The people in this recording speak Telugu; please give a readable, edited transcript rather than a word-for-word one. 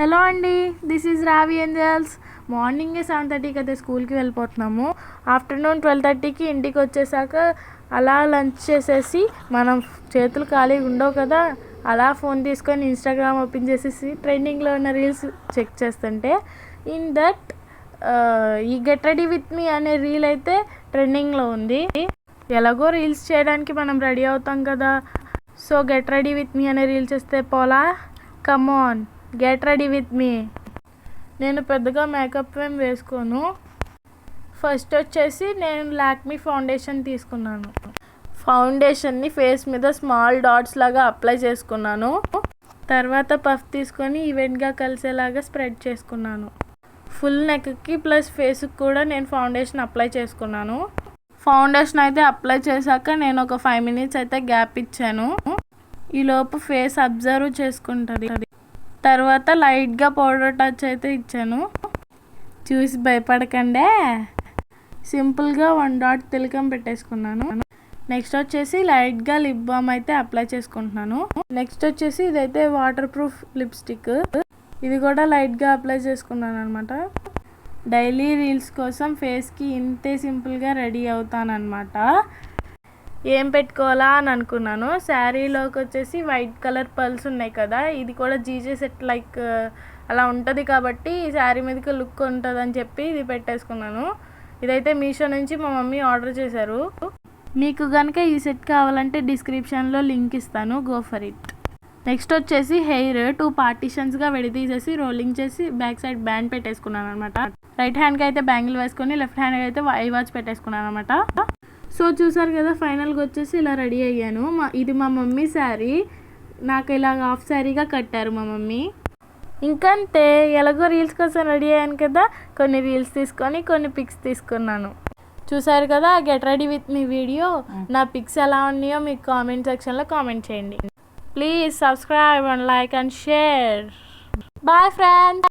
హలో అండి, దిస్ ఈజ్ రావి ఏంజల్స్. మార్నింగే 7:30కి అయితే స్కూల్కి వెళ్ళిపోతున్నాము. ఆఫ్టర్నూన్ 12:30కి ఇంటికి వచ్చేసాక అలా లంచ్ చేసేసి, మనం చేతులు ఖాళీగా ఉండవు కదా, అలా ఫోన్ తీసుకొని ఇన్స్టాగ్రామ్ ఓపెన్ చేసేసి ట్రెండింగ్లో ఉన్న రీల్స్ చెక్ చేస్తుంటే ఇన్ దట్ ఈ గెట్ రెడీ విత్ మీ అనే రీల్ అయితే ట్రెండింగ్లో ఉంది. ఎలాగో రీల్స్ చేయడానికి మనం రెడీ అవుతాం కదా, so get ready with me అనే రీల్ చేస్తే పోలా. Come on, get ready with me. నేను పెద్దగా మేకప్ ఏం వేసుకోను. ఫస్ట్ వచ్చేసి నేను లాక్మీ ఫౌండేషన్ తీసుకున్నాను. ఫౌండేషన్ని ఫేస్ మీద స్మాల్ డాట్స్ లాగా అప్లై చేసుకున్నాను. తర్వాత పఫ్ తీసుకొని ఈవెంట్గా కలిసేలాగా స్ప్రెడ్ చేసుకున్నాను. ఫుల్ నెక్కి ప్లస్ ఫేస్కి కూడా నేను ఫౌండేషన్ అప్లై చేసుకున్నాను. ఫౌండేషన్ అయితే అప్లై చేశాక నేను ఒక 5 minutes అయితే గ్యాప్ ఇచ్చాను. ఈలోపు ఫేస్ అబ్జర్వ్ చేసుకుంటుంది. తర్వాత లైట్గా పౌడర్ టచ్ అయితే ఇచ్చాను. చూసి భయపడకండే. సింపుల్గా 1 dot తిలకం పెట్టేసుకున్నాను. నెక్స్ట్ వచ్చేసి లైట్గా లిప్ బామ్ అయితే అప్లై చేసుకుంటున్నాను. నెక్స్ట్ వచ్చేసి ఇదైతే వాటర్ ప్రూఫ్ లిప్స్టిక్. ఇది కూడా లైట్గా అప్లై చేసుకున్నాను అనమాట. డైలీ రీల్స్ కోసం ఫేస్కి ఇంతే సింపుల్గా రెడీ అవుతానన్నమాట. ఏం పెట్టుకోవాలా అని అనుకున్నాను. శారీలోకి వచ్చేసి వైట్ కలర్ పర్ల్స్ ఉన్నాయి కదా, ఇది కూడా జీజే సెట్ లైక్ అలా ఉంటుంది కాబట్టి శారీ మీదకి లుక్ ఉంటుంది అని చెప్పి ఇది పెట్టేసుకున్నాను. ఇదైతే మీషో నుంచి మా మమ్మీ ఆర్డర్ చేశారు. మీకు కనుక ఈ సెట్ కావాలంటే డిస్క్రిప్షన్లో లింక్ ఇస్తాను, గో ఫర్ ఇట్. నెక్స్ట్ వచ్చేసి హెయిర్ 2 పార్టీషన్స్గా విడదీసేసి రోలింగ్ చేసి బ్యాక్ సైడ్ బ్యాండ్ పెట్టేసుకున్నాను అనమాట. రైట్ హ్యాండ్కి అయితే బ్యాంగిల్ వేసుకొని లెఫ్ట్ హ్యాండ్కి అయితే ఐ వాచ్ పెట్టేసుకున్నాను అనమాట. సో చూసారు కదా, ఫైనల్గా వచ్చేసి ఇలా రెడీ అయ్యాను. ఇది మా మమ్మీ శారీ, నాకు ఇలా హాఫ్ శారీగా కట్టారు మా మమ్మీ. ఇంకంతే, ఎలాగో రీల్స్ కోసం రెడీ అయ్యాను కదా, కొన్ని రీల్స్ తీసుకొని కొన్ని పిక్స్ తీసుకున్నాను. చూసారు కదా get ready with me video. నా పిక్స్ ఎలా ఉన్నాయో మీకు కామెంట్ సెక్షన్లో కామెంట్ చేయండి. Please subscribe and like and share. Bye friends.